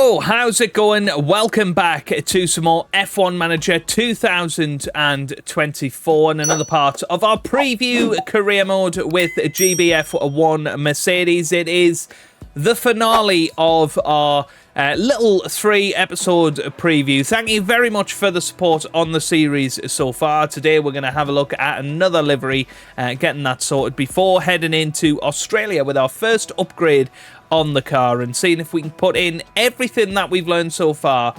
Yo, how's it going? Welcome back to some more F1 Manager 2024 and another part of our preview career mode with GBF1 Mercedes. It is the finale of our little 3-episode preview. Thank you very much for the support on the series so far. Today we're going to have a look at another livery, getting that sorted before heading into Australia with our first upgrade on the car and seeing if we can put in everything that we've learned so far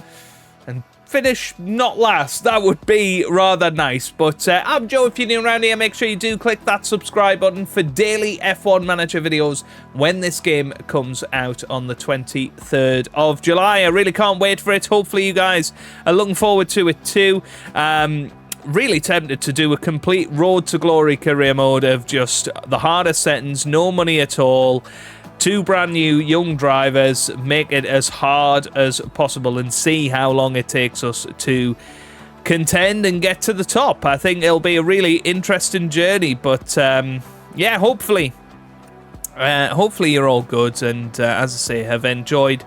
and finish not last. That would be rather nice. But I'm Joe. If you're new around here, make sure you do click that subscribe button for daily F1 Manager videos when this game comes out on the 23rd of July. I really can't wait for it. Hopefully you guys are looking forward to it too. Really tempted to do a complete Road to Glory career mode of just the hardest settings, no money at all. 2 brand new young drivers, make it as hard as possible and see how long it takes us to contend and get to the top. I think it'll be a really interesting journey, but yeah, hopefully you're all good and as I say, have enjoyed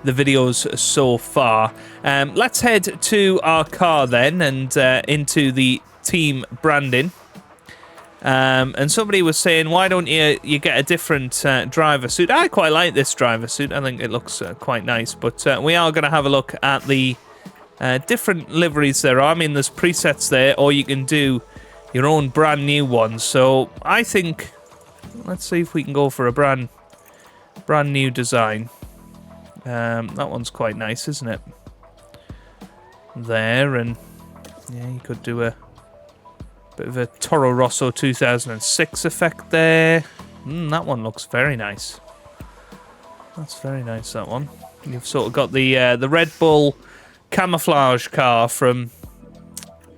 the videos so far. Let's head to our car then and into the team branding. And somebody was saying, why don't you get a different driver suit? I quite like this driver suit. I think it looks quite nice. But we are going to have a look at the different liveries there are. I mean, there's presets there, or you can do your own brand new ones. So I think, let's see if we can go for a brand new design. That one's quite nice, isn't it? There, and yeah, you could do a bit of a Toro Rosso 2006 effect there. That one looks very nice. That's very nice, that one. You've sort of got the Red Bull camouflage car from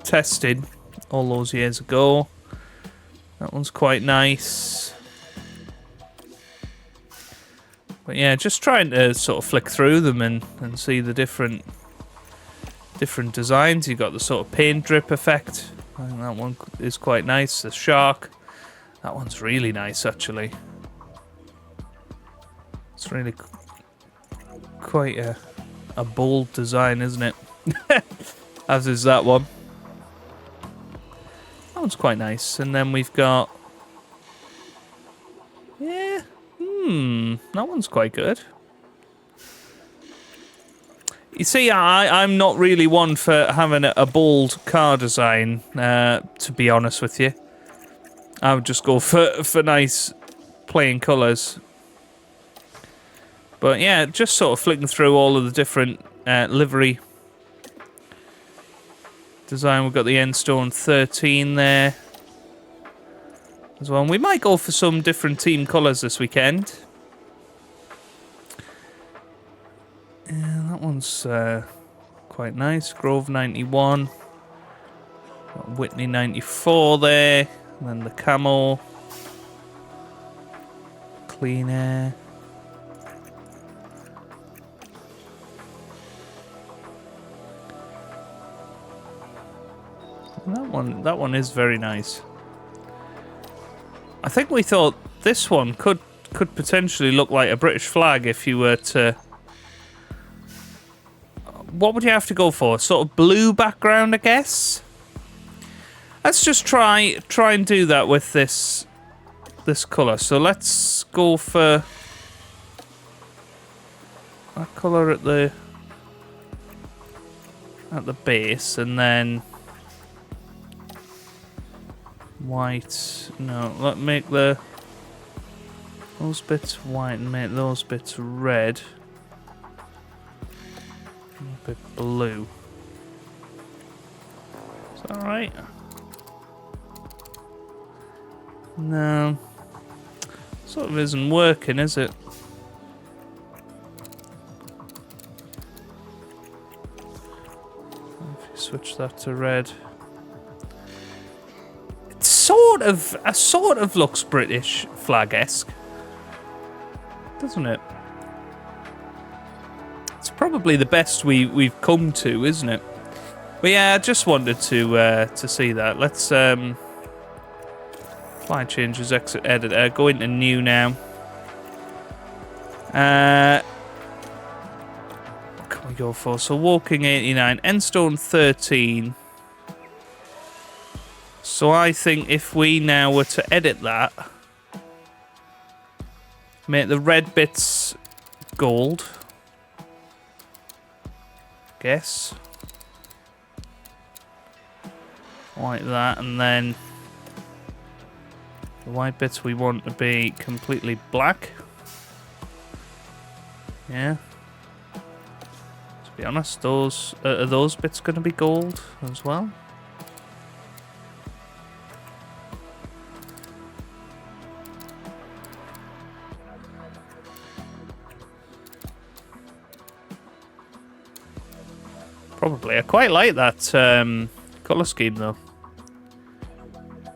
testing all those years ago. That one's quite nice. But yeah, just trying to sort of flick through them and see the different designs. You've got the sort of paint drip effect. I think that one is quite nice. The shark. That one's really nice, actually. It's really quite a bold design, isn't it? As is that one. That one's quite nice. And then we've got... yeah. That one's quite good. You see, I'm not really one for having a bold car design, to be honest with you. I would just go for nice plain colours. But yeah, just sort of flicking through all of the different livery design. We've got the Endstone 13 there as well. And we might go for some different team colours this weekend. Yeah, that one's quite nice. Grove 91. Got Whitney 94 there. And then the camo. Clean air. And that one is very nice. I think we thought this one could potentially look like a British flag if you were to... what would you have to go for? Sort of blue background, I guess? Let's just try and do that with this colour. So let's go for that colour at the base, and then white. No, let's make those bits white and make those bits red. A bit blue. Is that right? No. Sort of isn't working, is it? If you switch that to red. It sort of looks British flag-esque. Doesn't it? It's probably the best we've come to, isn't it? But yeah, I just wanted to see that. Let's apply changes, exit editor, go into new now. we go for? So walking 89, endstone 13. So I think if we now were to edit that, make the red bits gold, guess, like that, and then the white bits we want to be completely black. Yeah. To be honest, are those bits going to be gold as well? Probably. I quite like that colour scheme though.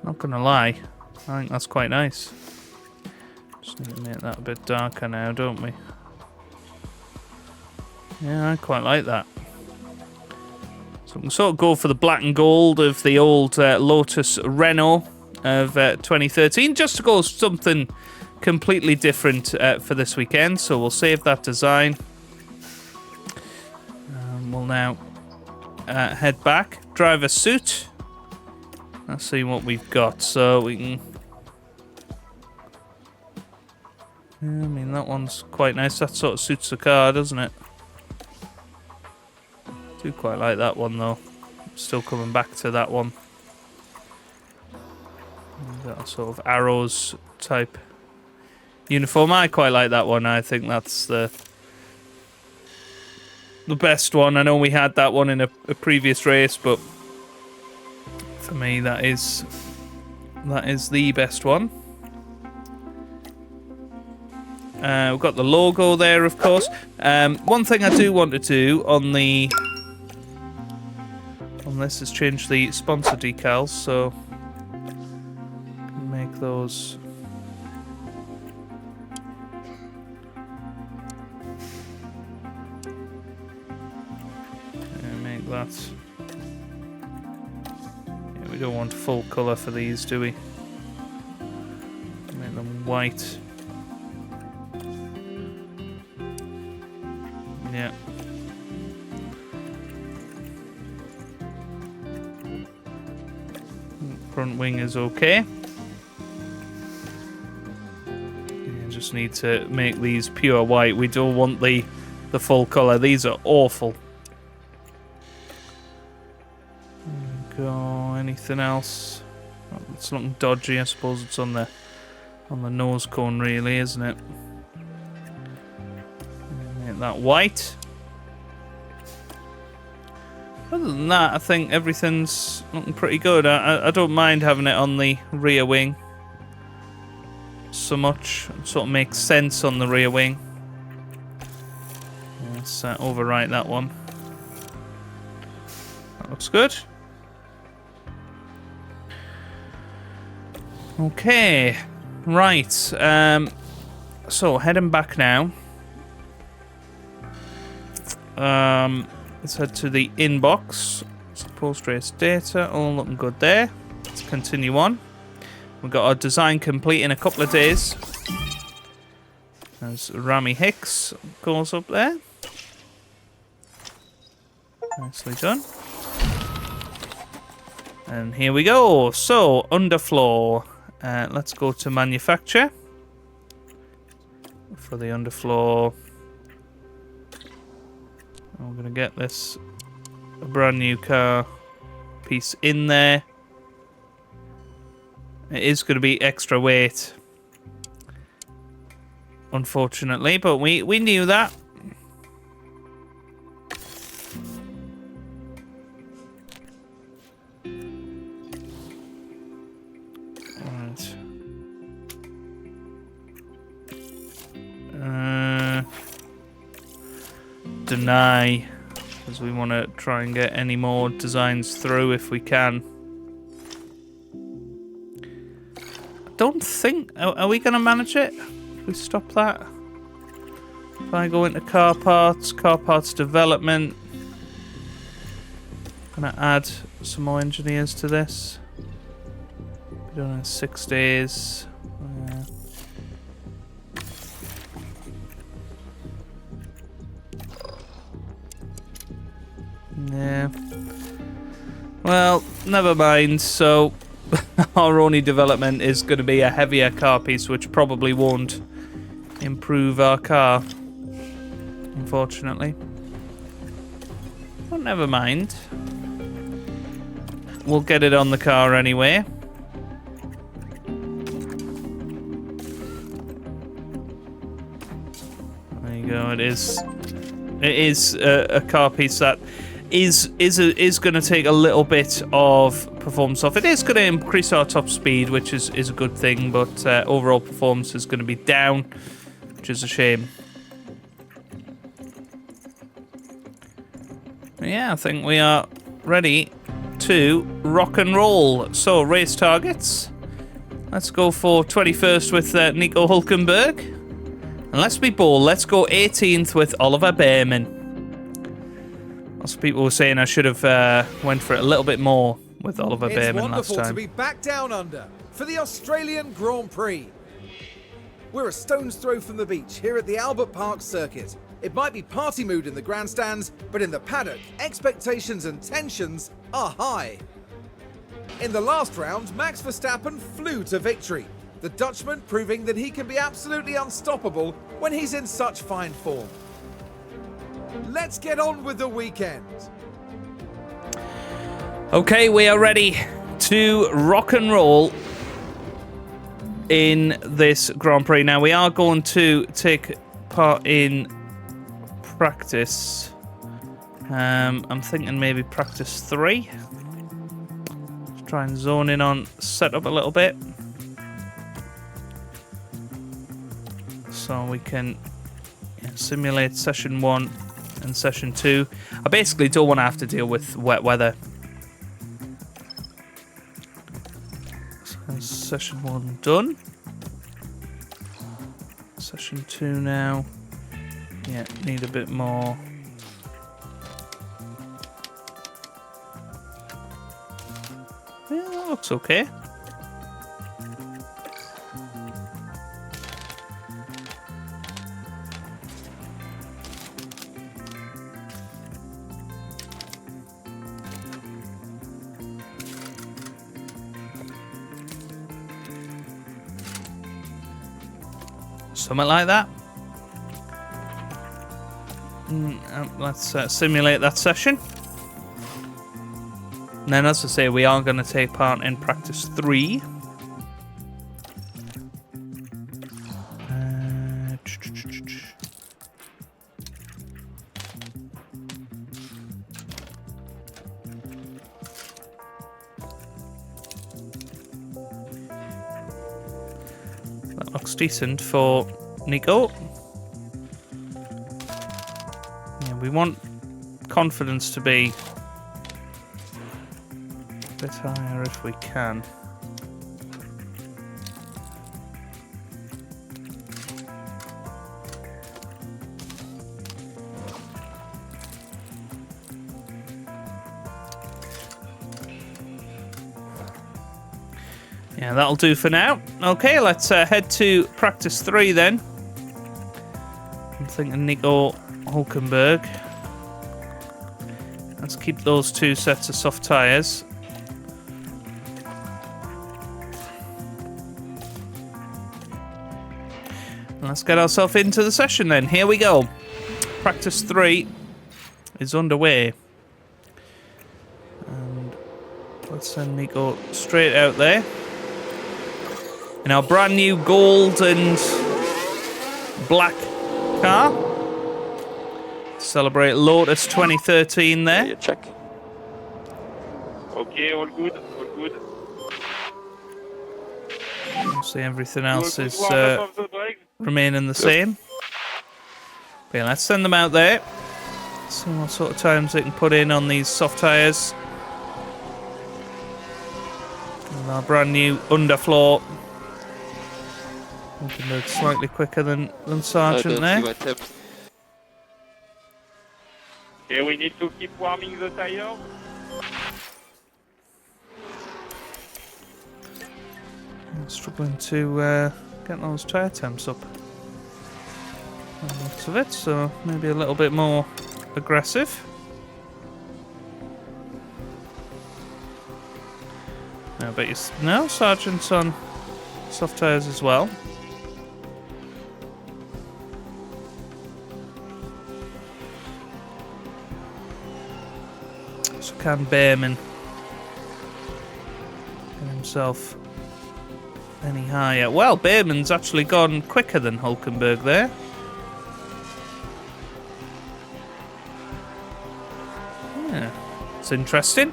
Not gonna lie. I think that's quite nice. Just need to make that a bit darker now, don't we? Yeah, I quite like that. So we can sort of go for the black and gold of the old Lotus Renault of 2013, just to go something completely different for this weekend. So we'll save that design. We'll now head back, driver suit. Let's see what we've got. So we can... I mean, that one's quite nice. That sort of suits the car, doesn't it? I do quite like that one, though. Still coming back to that one. That sort of arrows type uniform. I quite like that one. I think that's the best one. I know we had that one in a previous race, but for me, that is the best one. We've got the logo there, of course. One thing I do want to do on this is change the sponsor decals, so make those. Make that. Yeah, we don't want full colour for these, do we? Make them white. Yeah. Front wing is okay. You just need to make these pure white. We don't want the full colour. These are awful. Go. Anything else? Oh, it's looking dodgy. I suppose it's on the nose cone, really, isn't it? Make that white. Other than that, I think everything's looking pretty good. I don't mind having it on the rear wing so much. It sort of makes sense on the rear wing. Let's overwrite that one. That looks good. Okay, right. So heading back now. Let's head to the inbox. Post-race data, all looking good there. Let's continue on. We've got our design complete in a couple of days. As Rami Hicks goes up there. Nicely done. And here we go. So, underfloor. Let's go to manufacture. For the underfloor. I'm going to get this a brand new car piece in there. It is going to be extra weight, unfortunately, but we knew that. Deny, because we want to try and get any more designs through if we can. I don't think... Are we going to manage it? If we stop that? If I go into car parts development, I'm going to add some more engineers to this. Be done in 6 days. Yeah. Well, never mind. So, our only development is going to be a heavier car piece, which probably won't improve our car, unfortunately. But never mind. We'll get it on the car anyway. There you go. It is a car piece that is going to take a little bit of performance off. It is going to increase our top speed, which is a good thing, but overall performance is going to be down, which is a shame. Yeah, I think we are ready to rock and roll. So, race targets. Let's go for 21st with Nico Hulkenberg. And let's be bold. Let's go 18th with Oliver Behrman. Lots of people were saying I should have went for it a little bit more with Oliver Behrman last time. It's wonderful to be back down under for the Australian Grand Prix. We're a stone's throw from the beach here at the Albert Park circuit. It might be party mood in the grandstands, but in the paddock, expectations and tensions are high. In the last round, Max Verstappen flew to victory, the Dutchman proving that he can be absolutely unstoppable when he's in such fine form. Let's get on with the weekend. Okay, we are ready to rock and roll in this Grand Prix. Now, we are going to take part in practice. I'm thinking maybe practice 3. Let's try and zone in on setup a little bit, so we can simulate session 1 and session 2. I basically don't want to have to deal with wet weather. So session 1 done. Session 2 now. Yeah, need a bit more. Yeah, that looks okay. Something like that. Let's simulate that session. And then, as I say, we are going to take part in practice 3. That looks decent for Nico. Yeah, we want confidence to be a bit higher if we can. Yeah, that'll do for now. Okay, let's head to practice 3 then. I'm thinking Nico Hulkenberg. Let's keep those 2 sets of soft tyres. Let's get ourselves into the session then. Here we go. Practice 3 is underway. And let's send Nico straight out there. In our brand new gold and black car. Celebrate Lotus 2013 there. Yeah, check. Okay, all good, all good. See, everything else is remaining the same. But yeah, let's send them out there. See what sort of times they can put in on these soft tyres. And our brand new underfloor. We can move slightly quicker than Sargent there. Okay, we need to keep warming the tire. I'm struggling to get those tyre temps up. Lots of it, so maybe a little bit more aggressive. No, but no, Sergeant's on soft tyres as well. So can Behrman get himself any higher? Well, Behrman's actually gone quicker than Hulkenberg there. Yeah, it's interesting.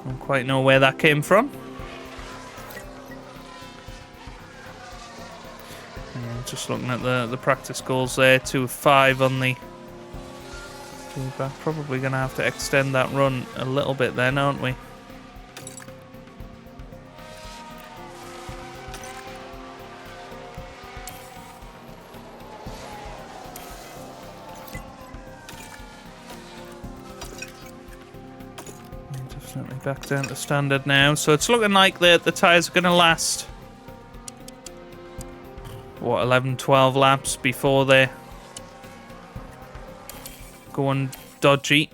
Don't quite know where that came from. Yeah, just looking at the practice goals there, 2 of 5 on the feedback. Probably going to have to extend that run a little bit then, aren't we? Definitely back down to standard now. So it's looking like the tyres are going to last, what, 11, 12 laps before they're going dodgy.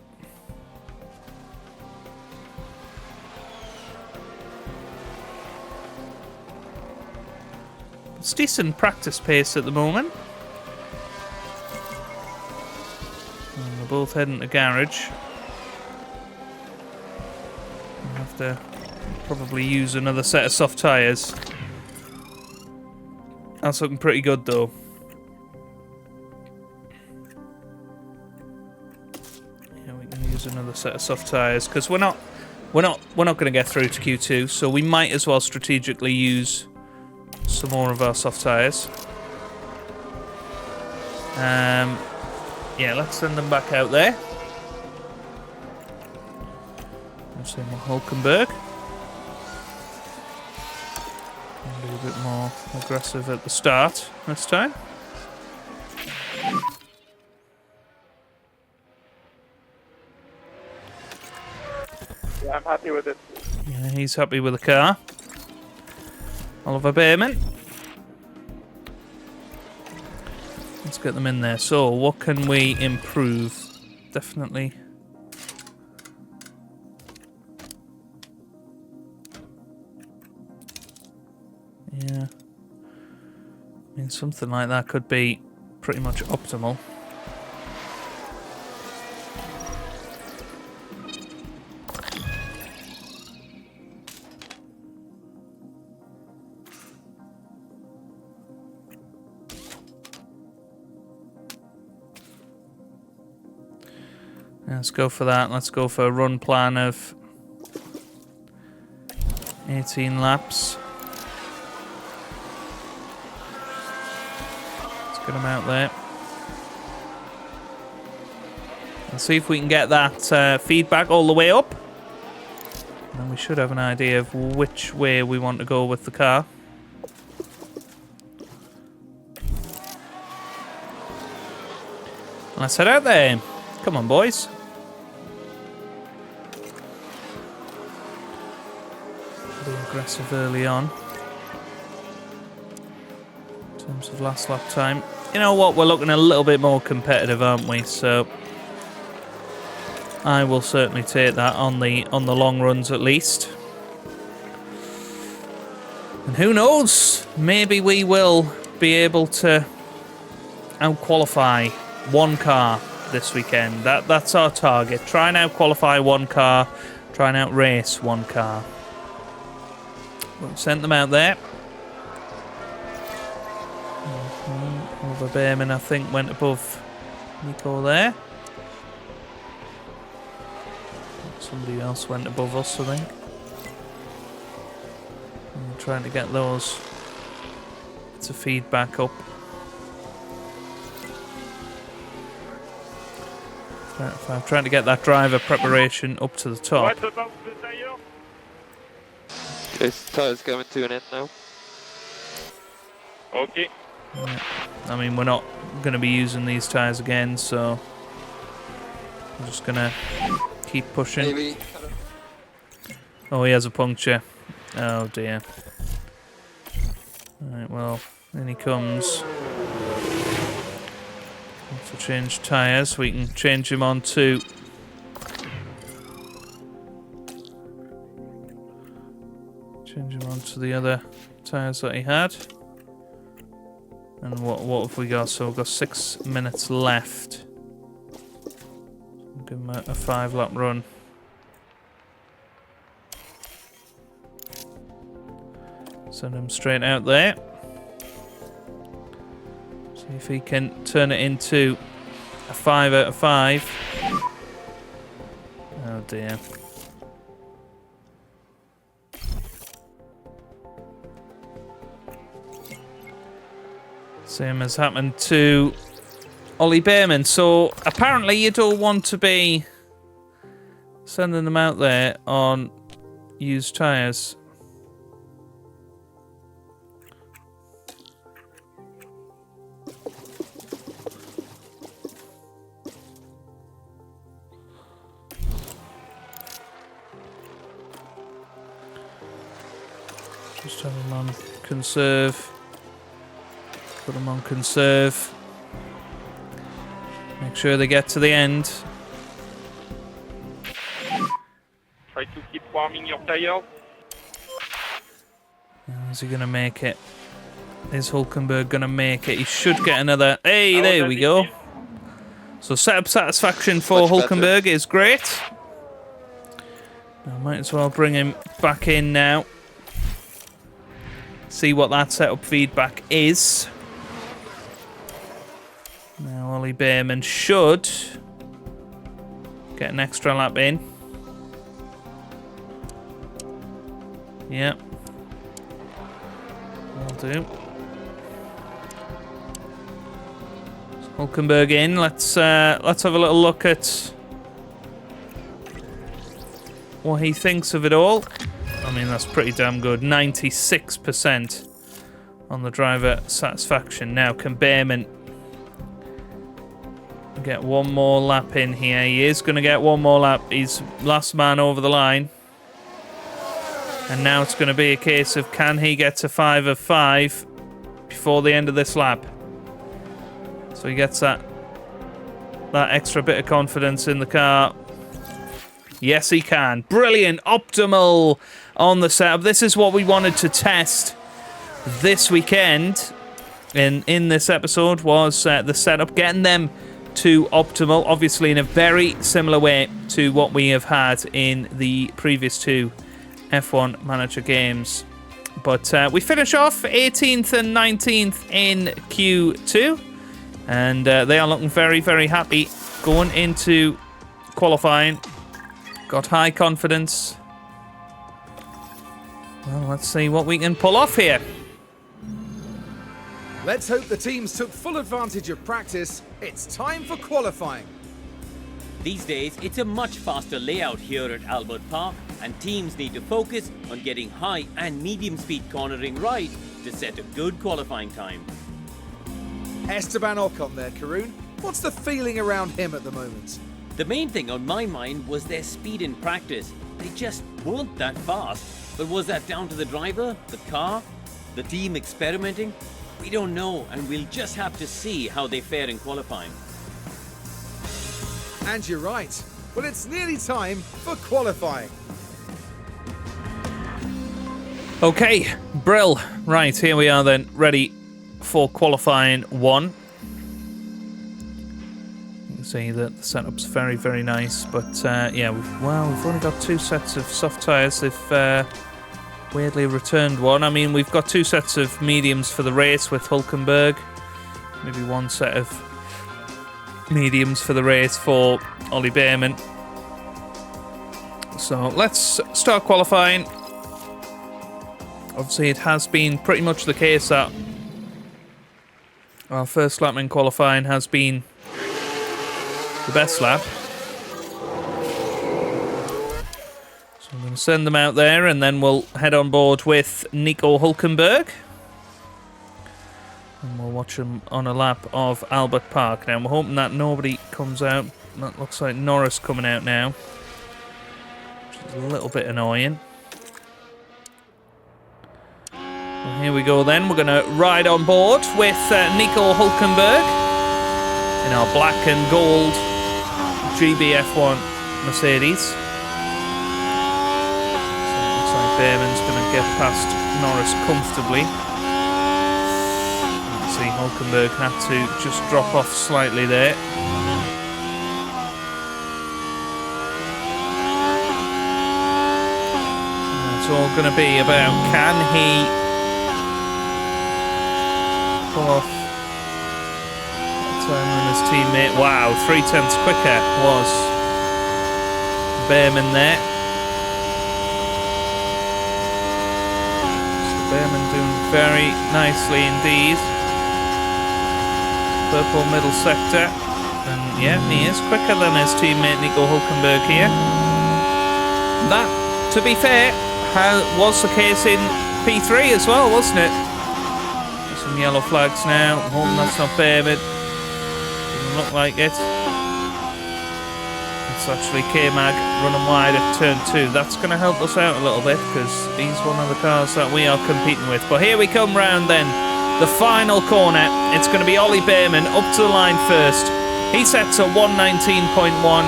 It's decent practice pace at the moment. And they're both heading to garage. Have to probably use another set of soft tyres. That's looking pretty good though. Yeah, we can use another set of soft tyres because we're not going to get through to Q2, so we might as well strategically use some more of our soft tyres. Yeah, let's send them back out there. Same with Hulkenberg. Be a bit more aggressive at the start this time. Yeah, I'm happy with it. Yeah, he's happy with the car. Oliver Behrman. Let's get them in there. So, what can we improve? Definitely. Yeah. I mean, something like that could be pretty much optimal. Let's go for that. Let's go for a run plan of 18 laps. Let's get them out there. And see if we can get that feedback all the way up. And we should have an idea of which way we want to go with the car. Let's head out there. Come on, boys. Be aggressive early on. In terms of last lap time. You know what? We're looking a little bit more competitive, aren't we? So I will certainly take that on the long runs at least. And who knows? Maybe we will be able to out-qualify one car this weekend. That's our target. Try and out-qualify one car. Try and out-race one car. We've sent them out there. Oliver Behrman, I think, went above Nico there. Somebody else went above us, I think. I'm trying to get those bits of feedback up. I'm trying to get that driver preparation up to the top. What about the tire? This tire's coming to an end now. Okay. Yeah. I mean, we're not going to be using these tyres again, so I'm just going to keep pushing. Maybe. Oh, he has a puncture. Oh, dear. Alright, well, in he comes. Have to change tyres. We can change him on to to the other tyres that he had. And what have we got? So we've got 6 minutes left. Give him a 5-lap run. Send him straight out there. See if he can turn it into a 5 out of 5. Oh dear. Same as happened to Ollie Behrman. So apparently you don't want to be sending them out there on used tyres. Just have them on conserve. Put them on conserve. Make sure they get to the end. Try to keep warming your tires. Is he going to make it? Is Hulkenberg going to make it? He should get another. Hey, there we go. So setup satisfaction for Hulkenberg is great. I might as well bring him back in now. See what that setup feedback is. Now Ollie Behrman should get an extra lap in. Yep. Will do. Hulkenberg in. Let's have a little look at what he thinks of it all. I mean, that's pretty damn good. 96% on the driver satisfaction. Now, can Behrman get one more lap in here? He is going to get one more lap. He's last man over the line. And now it's going to be a case of can he get to 5 of 5 before the end of this lap. So he gets that extra bit of confidence in the car. Yes, he can. Brilliant. Optimal on the setup. This is what we wanted to test this weekend in this episode was the setup, getting them to optimal, obviously in a very similar way to what we have had in the previous 2 F1 Manager games. But we finish off 18th and 19th in Q2, and they are looking very, very happy going into qualifying. Got high confidence. Well, let's see what we can pull off here. Let's hope the teams took full advantage of practice. It's time for qualifying. These days, it's a much faster layout here at Albert Park, and teams need to focus on getting high and medium speed cornering right to set a good qualifying time. Esteban Ocon there, Karun. What's the feeling around him at the moment? The main thing on my mind was their speed in practice. They just weren't that fast. But was that down to the driver, the car, the team experimenting? We don't know, and we'll just have to see how they fare in qualifying. And you're right. Well, it's nearly time for qualifying. Okay, Brill. Right, here we are then, ready for qualifying 1. You can see that the setup's very, very nice, but yeah, we've only got 2 sets of soft tyres. They've weirdly returned one. I mean, we've got 2 sets of mediums for the race with Hulkenberg. Maybe 1 set of mediums for the race for Ollie Behrman. So let's start qualifying. Obviously, it has been pretty much the case that our first lap in qualifying has been the best lap. So I'm going to send them out there, and then we'll head on board with Nico Hulkenberg. And we'll watch him on a lap of Albert Park. Now, we're hoping that nobody comes out. That looks like Norris coming out now, which is a little bit annoying. Well, here we go then. We're going to ride on board with Nico Hulkenberg in our black and gold GBF1 Mercedes. So it looks like Behrman's going to get past Norris comfortably. See, Hulkenberg had to just drop off slightly there. It's all going to be about, can he pull off time on his teammate? Wow, 0.3 quicker was Behrman there. So Behrman doing very nicely indeed. Purple middle sector. And yeah, he is quicker than his teammate Nico Hulkenberg here. That, to be fair, was the case in P3 as well, wasn't it? Some yellow flags now. I'm hoping that's not Behrman. Doesn't look like it. It's actually K-Mag running wide at turn 2. That's going to help us out a little bit because he's one of the cars that we are competing with. But here we come round then. The final corner. It's going to be Ollie Behrman up to the line first. He sets a 119.1.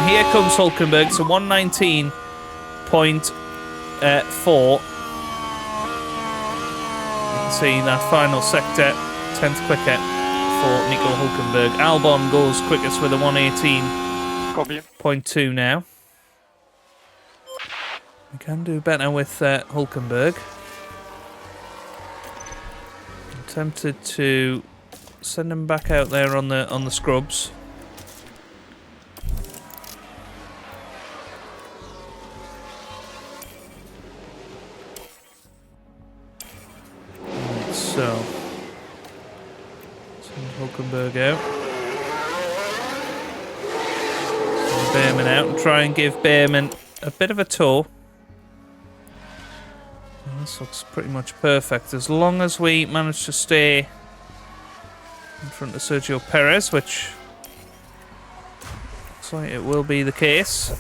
Here comes Hulkenberg. So 119.4. You can see that final sector, 10th quicker for Nico Hulkenberg. Albon goes quickest with a 118.2 now. We can do better with Hulkenberg. I'm tempted to send him back out there on the scrubs. So, send Hulkenberg out. Send Behrman out and try and give Behrman a bit of a tow. Well, this looks pretty much perfect. As long as we manage to stay in front of Sergio Perez, which looks like it will be the case.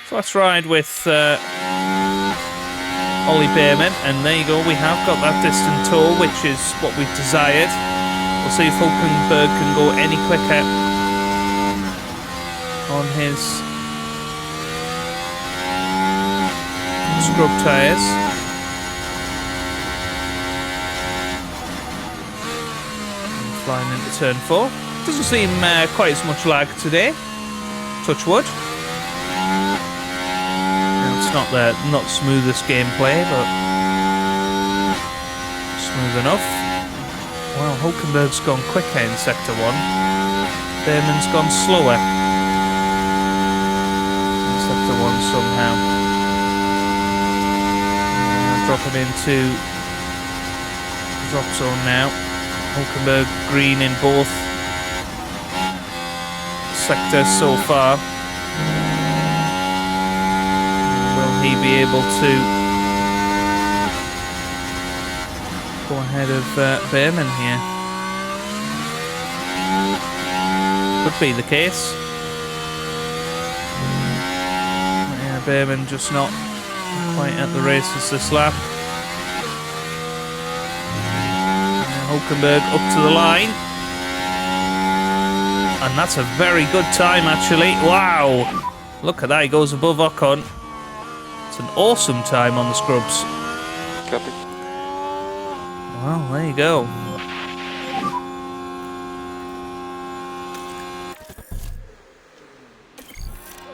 So let's ride with Ollie Behrman, and there you go, we have got that distant tow, which is what we've desired. We'll see if Hulkenberg can go any quicker on his scrub tyres. Flying into turn 4. Doesn't seem quite as much lag today. Touch wood. It's not the smoothest gameplay, but smooth enough. Well, Hulkenberg's gone quicker in sector 1. Behrman's gone slower in sector 1 somehow. Drop him into drop zone now. Hulkenberg green in both sectors so far. He be able to go ahead of Behrman here? Could be the case. Yeah, Behrman just not quite at the races this lap. Hulkenberg up to the line. And that's a very good time actually. Wow! Look at that, he goes above Ocon. An awesome time on the scrubs. Copy. Well, there you go.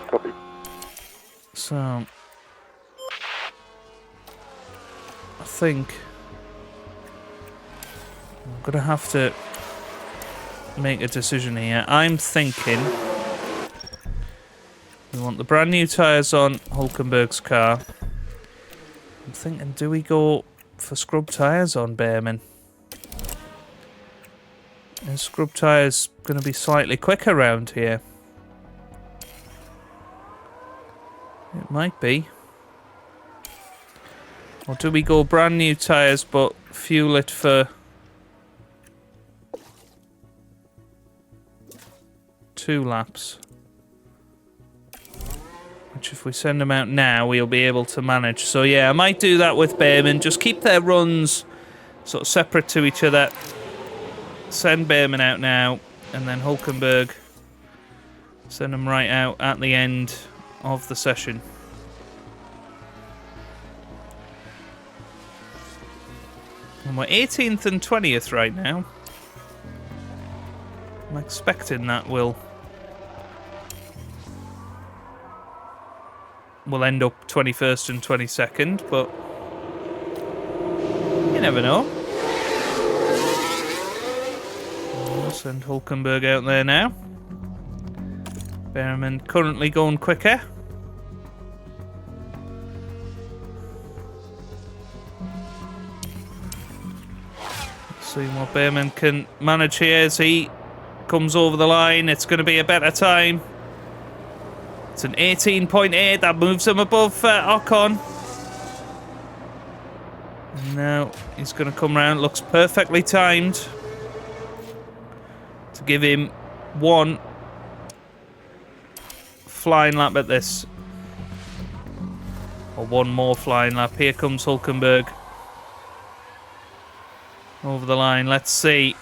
Copy. So, I think I'm going to have to make a decision here. I'm thinking we want the brand new tyres on Hulkenberg's car. I'm thinking, do we go for scrub tyres on Behrman? Is scrub tyres going to be slightly quicker around here? It might be. Or do we go brand new tyres but fuel it for 2 laps? Which if we send them out now, we'll be able to manage. So yeah, I might do that with Behrman. Just keep their runs sort of separate to each other. Send Behrman out now, and then Hulkenberg, send them right out at the end of the session. And we're 18th and 20th right now. I'm expecting that we'll end up 21st and 22nd, but you never know. We'll send Hulkenberg out there now. Behrman currently going quicker. Let's see what Behrman can manage here as he comes over the line. It's going to be a better time. It's an 18.8. That moves him above Ocon. And now he's going to come round. Looks perfectly timed to give him one flying lap at this. Or one more flying lap. Here comes Hulkenberg. Over the line. Let's see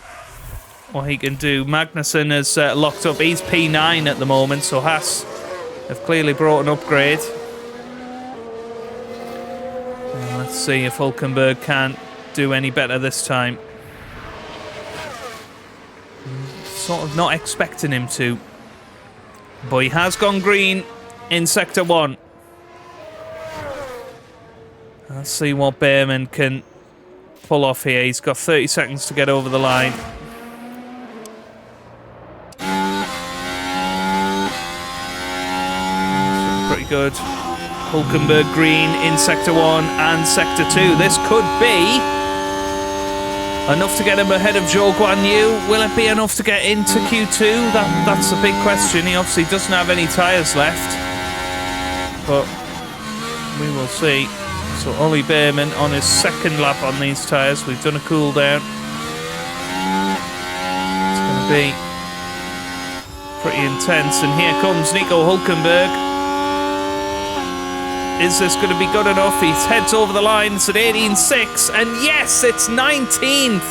what he can do. Magnussen is locked up. He's P9 at the moment, so Haas have clearly brought an upgrade. And let's see if Hulkenberg can do any better this time. Sort of not expecting him to. But he has gone green in Sector 1. Let's see what Behrman can pull off here. He's got 30 seconds to get over the line. Pretty good. Hulkenberg green in Sector 1 and Sector 2. This could be enough to get him ahead of Zhou Guanyu. Will it be enough to get into Q2? That's a big question. He obviously doesn't have any tyres left. But we will see. So Ollie Behrman on his second lap on these tyres. We've done a cool down. It's going to be pretty intense. And here comes Nico Hulkenberg. Is this going to be good enough? He heads over the line. It's at 18.6. And yes, it's 19th.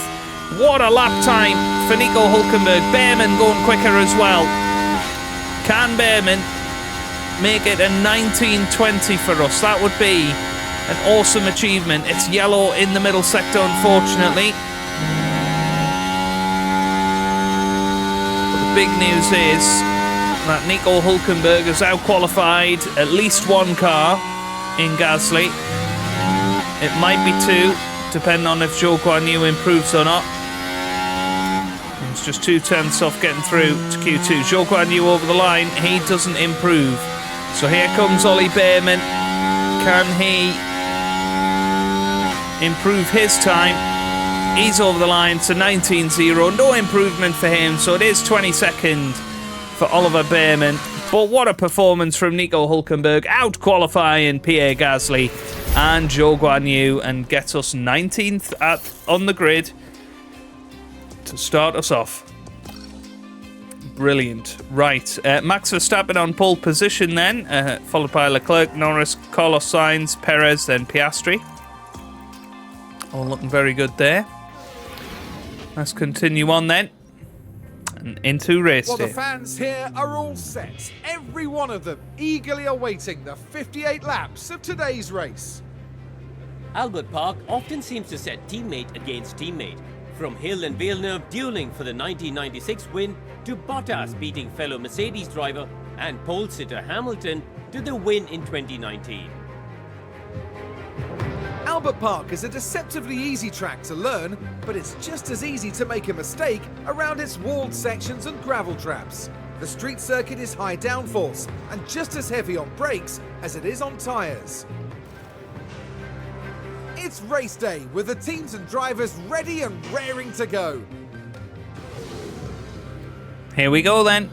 What a lap time for Nico Hulkenberg. Behrman going quicker as well. Can Behrman make it a 19.20 for us? That would be an awesome achievement. It's yellow in the middle sector, unfortunately. But the big news is that Nico Hulkenberg has out-qualified at least one car in Gasly. It might be two, depending on if Zhou Guanyu improves or not. It's just 2/10 off getting through to Q2. Zhou Guanyu over the line. He doesn't improve. So here comes Ollie Behrman. Can he improve his time? He's over the line to 19.0. No improvement for him, so it is 22nd for Oliver Behrman. But what a performance from Nico Hulkenberg, out-qualifying Pierre Gasly and Zhou Guanyu, and gets us 19th on the grid to start us off. Brilliant. Right, Max Verstappen on pole position then, followed by Leclerc, Norris, Carlos Sainz, Perez, then Piastri. All looking very good there. Let's continue on then. And into race Well, day. the fans here are all set. Every one of them eagerly awaiting the 58 laps of today's race. Albert Park often seems to set teammate against teammate. From Hill and Villeneuve dueling for the 1996 win, to Bottas beating fellow Mercedes driver and pole sitter Hamilton to the win in 2019. Albert Park is a deceptively easy track to learn, but it's just as easy to make a mistake around its walled sections and gravel traps. The street circuit is high downforce and just as heavy on brakes as it is on tyres. It's race day with the teams and drivers ready and raring to go. Here we go then.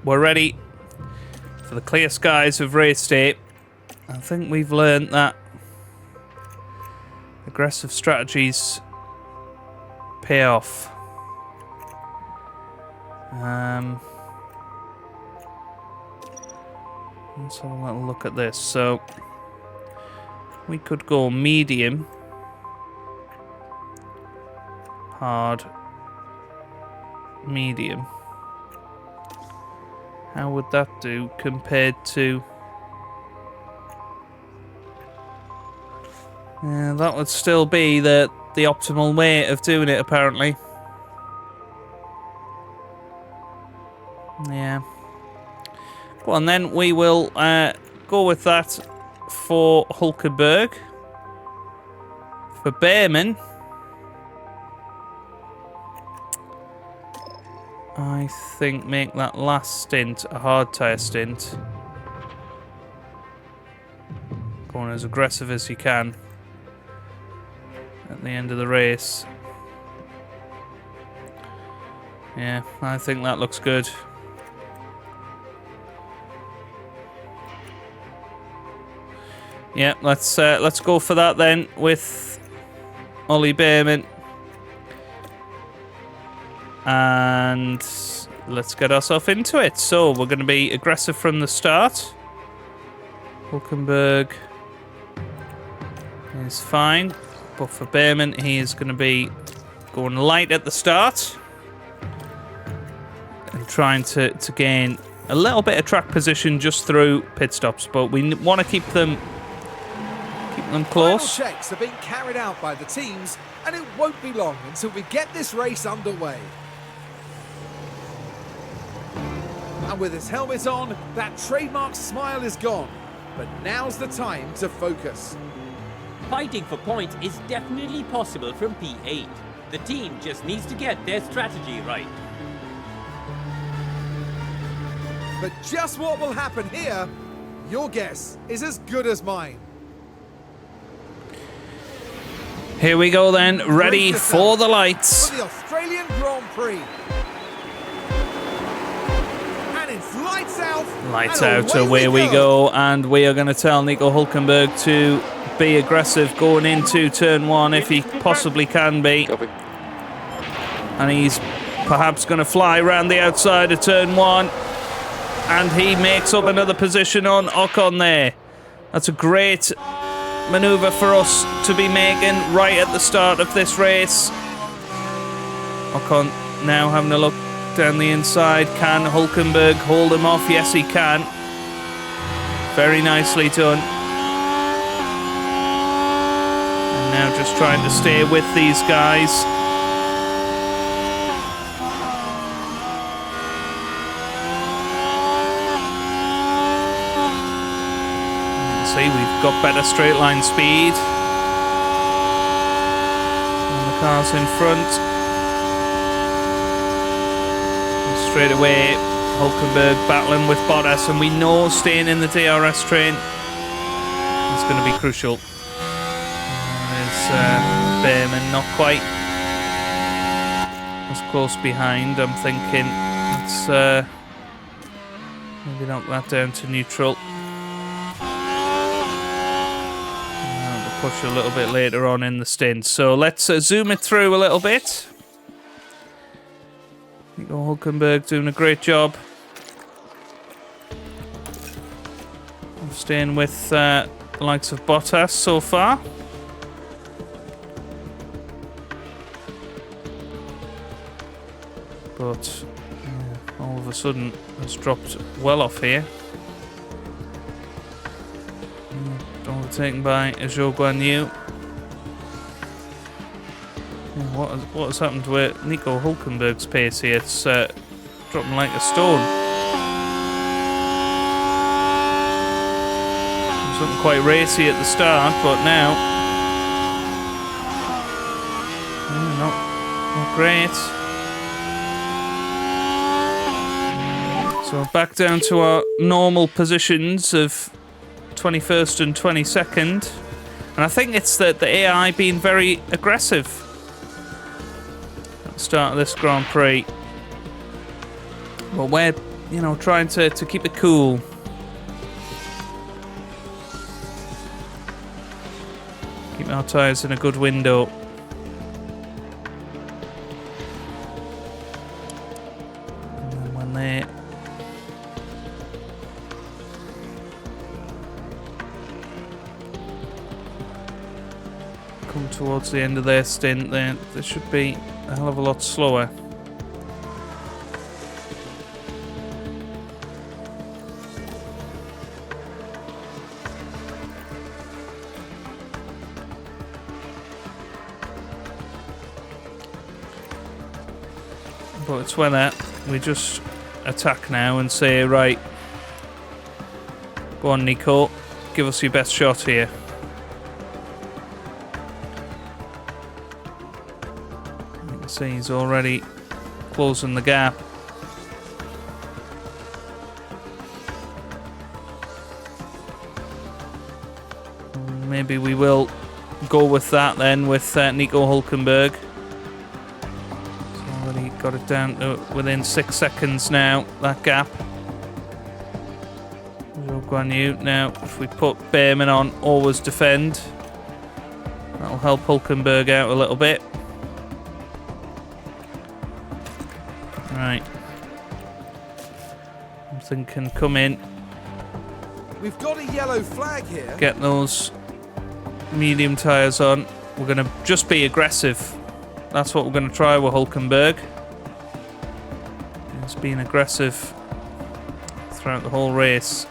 We're ready for the clear skies of race day. I think we've learned that aggressive strategies pay off. Let's have a little look at this. So we could go medium, hard, medium. How would that do compared to... that would still be the the optimal way of doing it, apparently. Yeah. Well, and then we will go with that for Hulkenberg. For Behrman, I think make that last stint a hard tyre stint. Going as aggressive as you can at the end of the race. Yeah, I think that looks good. Yeah, let's go for that then with Ollie Behrman. And let's get ourselves into it. So we're going to be aggressive from the start. Hulkenberg is fine, but for Behrman, he is going to be going light at the start and trying to gain a little bit of track position just through pit stops. But we want to keep them close. Final checks are being carried out by the teams, and it won't be long until we get this race underway. And with his helmet on, that trademark smile is gone. But now's the time to focus. Fighting for points is definitely possible from P8. The team just needs to get their strategy right. But just what will happen here, your guess is as good as mine. Here we go then, ready for the lights. For the Australian Grand Prix. And it's lights out. Lights out, away we go. And we are going to tell Nico Hulkenberg to be aggressive going into turn 1 if he possibly can be. Copy. And he's perhaps going to fly around the outside of turn 1. And he makes up another position on Ocon there. That's a great manoeuvre for us to be making right at the start of this race. Ocon now having a look down the inside. Can Hulkenberg hold him off? Yes, he can. Very nicely done. And now just trying to stay with these guys. See, we've got better straight line speed. And the car's in front. And straight away, Hulkenberg battling with Bottas, and we know staying in the DRS train is going to be crucial. There's Behrman not quite as close behind. I'm thinking let's maybe knock that down to neutral. Push a little bit later on in the stint. So let's zoom it through a little bit. Nico Hulkenberg doing a great job of staying with the likes of Bottas so far. But all of a sudden has dropped well off here. Overtaken by Zhou Guan Yu. What has happened with Nico Hulkenberg's pace here? It's dropping like a stone. It was looking quite racy at the start, but now not great. So back down to our normal positions of 21st and 22nd, and I think it's the AI being very aggressive at the start of this Grand Prix. But we're, trying to keep it cool. Keep our tyres in a good window. And then when they towards the end of their stint, they should be a hell of a lot slower. But it's whether we just attack now and say, right, go on, Nico, give us your best shot here. You can see he's already closing the gap. Maybe we will go with that then, with Nico Hulkenberg. He's already got it down to within 6 seconds now, that gap. Guan Yu. Now, if we put Behrman on, always defend. That'll help Hulkenberg out a little bit. Right. Something can come in. We've got a yellow flag here. Get those medium tyres on. We're going to just be aggressive. That's what we're going to try with Hulkenberg. He's been aggressive throughout the whole race.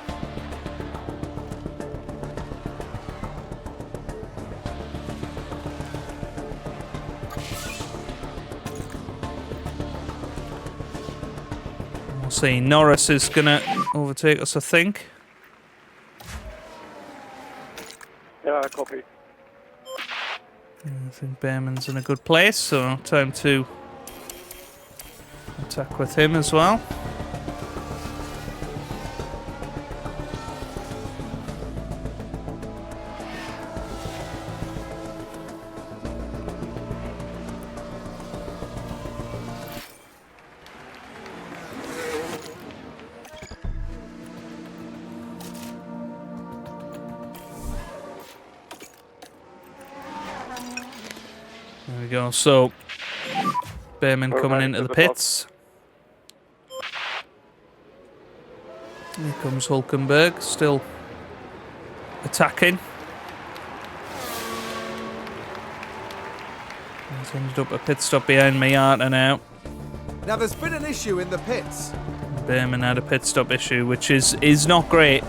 We'll see. Norris is going to overtake us, I think. Yeah, copy. I think Behrman's in a good place, so time to attack with him as well. There we go. So, Behrman coming into the pits. Here comes Hulkenberg, still attacking. He's ended up a pit stop behind Miata now. Now there's been an issue in the pits. Behrman had a pit stop issue, which is not great.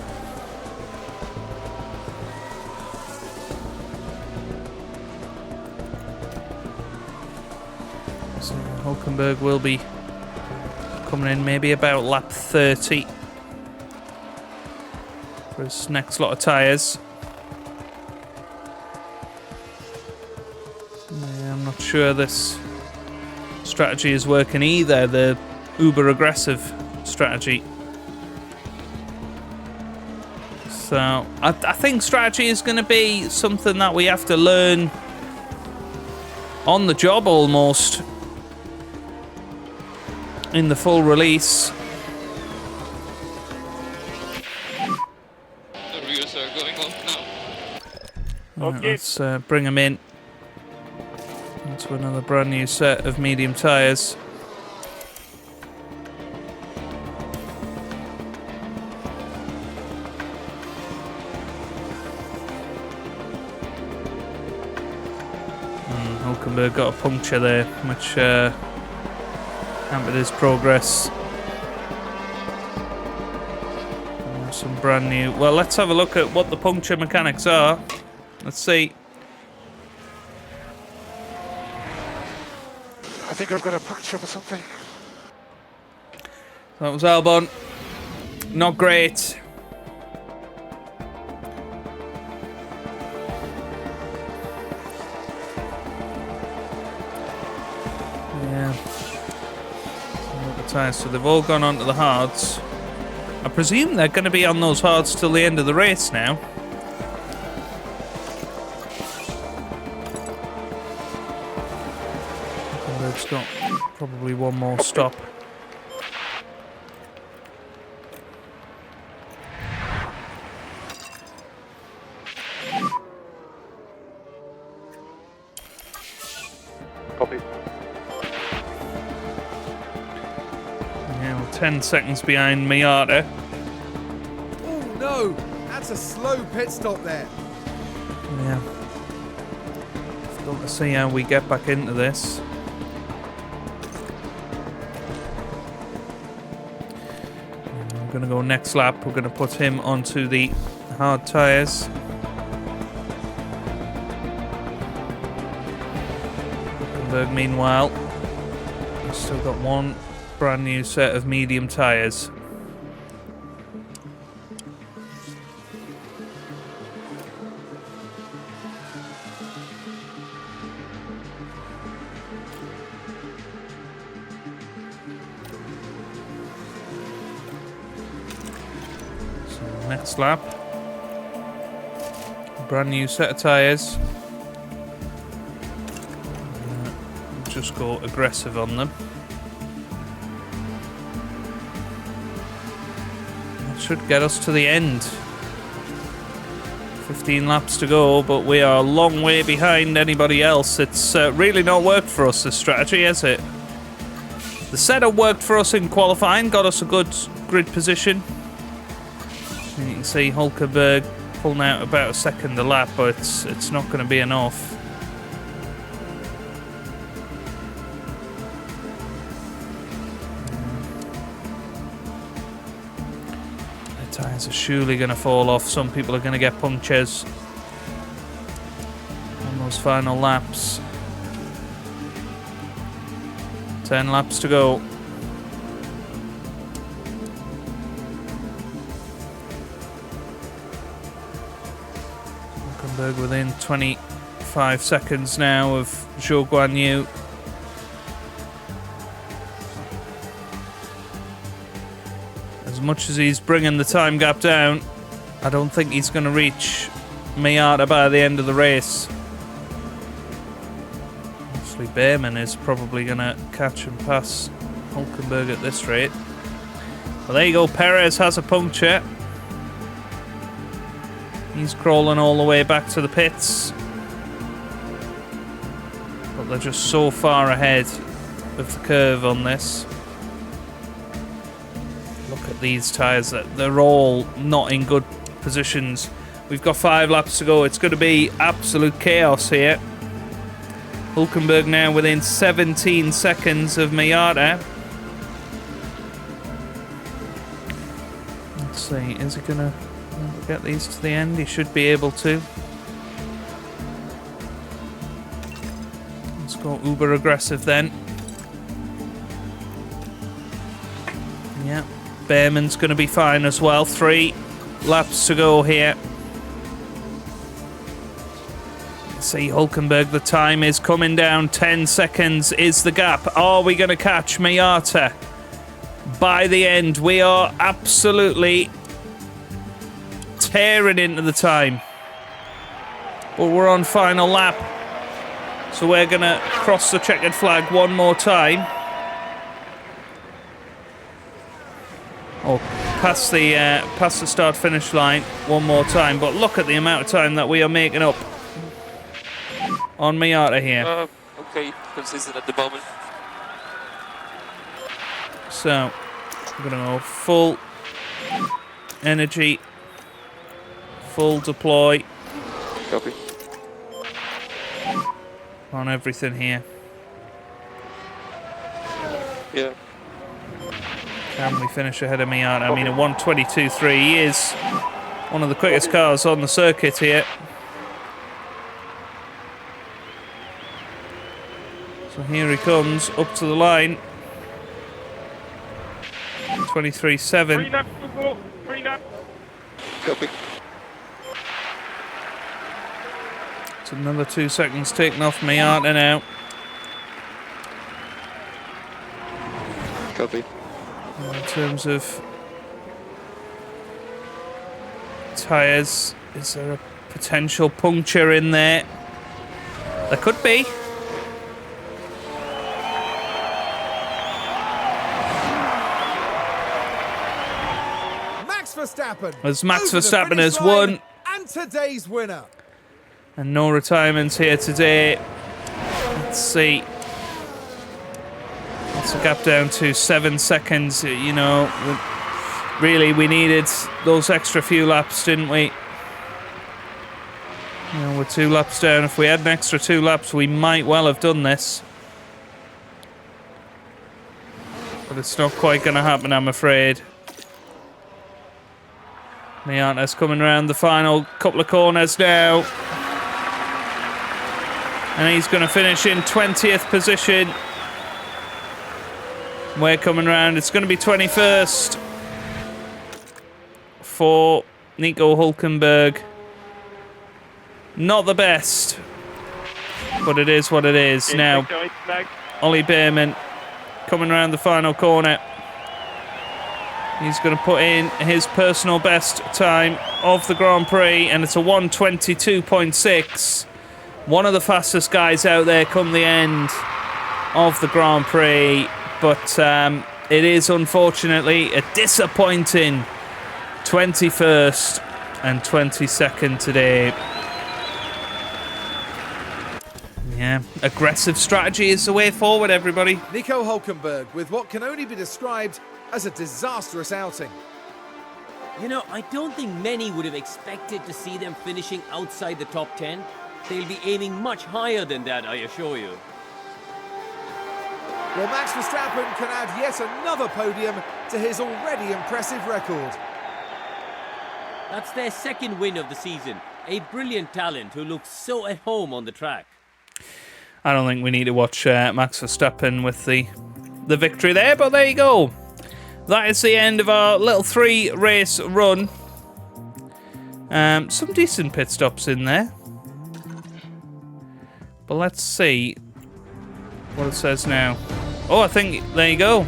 So Hulkenberg will be coming in maybe about lap 30 for his next lot of tyres. Yeah, I'm not sure this strategy is working either, the uber aggressive strategy. So I think strategy is going to be something that we have to learn on the job almost in the full release. The rears are going off now. Right, let's bring them in into another brand new set of medium tyres. Hulkenberg got a puncture there, which hampered his progress. Some brand new. Well, let's have a look at what the puncture mechanics are. Let's see. I think I've got a puncture or something. That was Albon. Not great. Yeah. Look at the tyres. So they've all gone onto the hards. I presume they're going to be on those hards till the end of the race now. Hulkenberg's got probably one more stop. Copy. Yeah, we're 10 seconds behind Miata. Oh no, that's a slow pit stop there. Yeah. Difficult to see how we get back into this. I'm going to go next lap. We're going to put him onto the hard tyres. Hulkenberg, meanwhile, Still got one brand new set of medium tyres. So next lap. Brand new set of tyres. Just go aggressive on them. That should get us to the end. 15 laps to go, but we are a long way behind anybody else. It's really not worked for us, this strategy, has it? The setup worked for us in qualifying, got us a good grid position. And you can see Hulkenberg pulling out about a second a lap, but it's not going to be enough. Tyres are surely going to fall off. Some people are going to get punctures on those final laps. 10 laps to go. Hulkenberg within 25 seconds now of Zhou Guanyu. As much as he's bringing the time gap down, I don't think he's going to reach Miata by the end of the race. Obviously, Behrman is probably going to catch and pass Hulkenberg at this rate. Well, there you go. Perez has a puncture. He's crawling all the way back to the pits. But they're just so far ahead of the curve on this. Look at these tyres, they're all not in good positions. We've got 5 laps to go. It's going to be absolute chaos here. Hulkenberg now within 17 seconds of Miata. Let's see, is he going to get these to the end? He should be able to. Let's go uber aggressive then. Yeah. Behrman's going to be fine as well. 3 laps to go here. See Hulkenberg, the time is coming down. 10 seconds is the gap. Are we going to catch Miata by the end? We are absolutely tearing into the time. But we're on final lap. So we're going to cross the checkered flag one more time. Or past the start-finish line one more time. But look at the amount of time that we are making up on Miata here. Okay, consistent at the moment. So, we're going to go full energy, full deploy. Copy. On everything here. Yeah. Can we finish ahead of Miata? I mean, a 1:22.3. He is one of the quickest cars on the circuit here. So here he comes, up to the line. 23.7. 3 laps to go. 3 laps. Copy. It's another 2 seconds taken off Miata now. Copy. In terms of tyres, is there a potential puncture in there? There could be. Max Verstappen. As Max over the Verstappen finish has line, won. and today's winner. And no retirements here today. Let's see. That's a gap down to 7 seconds. You know, really, we needed those extra few laps, didn't we? You know, we're 2 laps down. If we had an extra 2 laps, we might well have done this. But it's not quite going to happen, I'm afraid. Miata's coming around the final couple of corners now. And he's going to finish in 20th position. We're coming around. It's going to be 21st for Nico Hulkenberg. Not the best, but it is what it is. Now, Ollie Behrman coming around the final corner. He's going to put in his personal best time of the Grand Prix, and it's a 1:22.6. One of the fastest guys out there come the end of the Grand Prix, but it is unfortunately a disappointing 21st and 22nd today. Yeah, aggressive strategy is the way forward, everybody. Nico Hulkenberg with what can only be described as a disastrous outing. You know, I don't think many would have expected to see them finishing outside the top 10. They'll be aiming much higher than that, I assure you. Well, Max Verstappen can add yet another podium to his already impressive record. That's their second win of the season. A brilliant talent who looks so at home on the track. I don't think we need to watch Max Verstappen with the victory there, but there you go. That is the end of our little 3-race run. Some decent pit stops in there. But let's see what it says now. Oh, I think, there you go.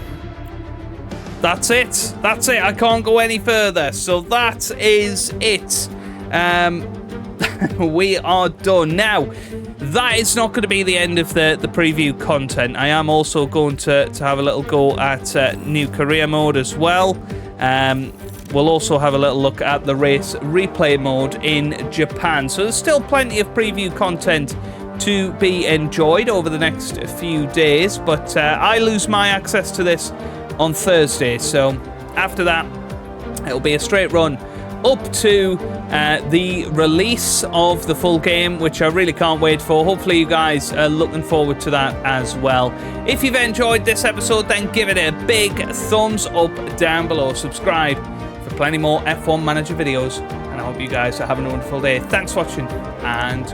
That's it. That's it. I can't go any further. So that is it. We are done. Now, that is not going to be the end of the preview content. I am also going to have a little go at new career mode as well. We'll also have a little look at the race replay mode in Japan. So there's still plenty of preview content to be enjoyed over the next few days. But I lose my access to this on Thursday. So after that, it'll be a straight run up to the release of the full game, which I really can't wait for. Hopefully you guys are looking forward to that as well. If you've enjoyed this episode, then give it a big thumbs up down below. Subscribe for plenty more F1 Manager videos, and I hope you guys are having a wonderful day. Thanks for watching, and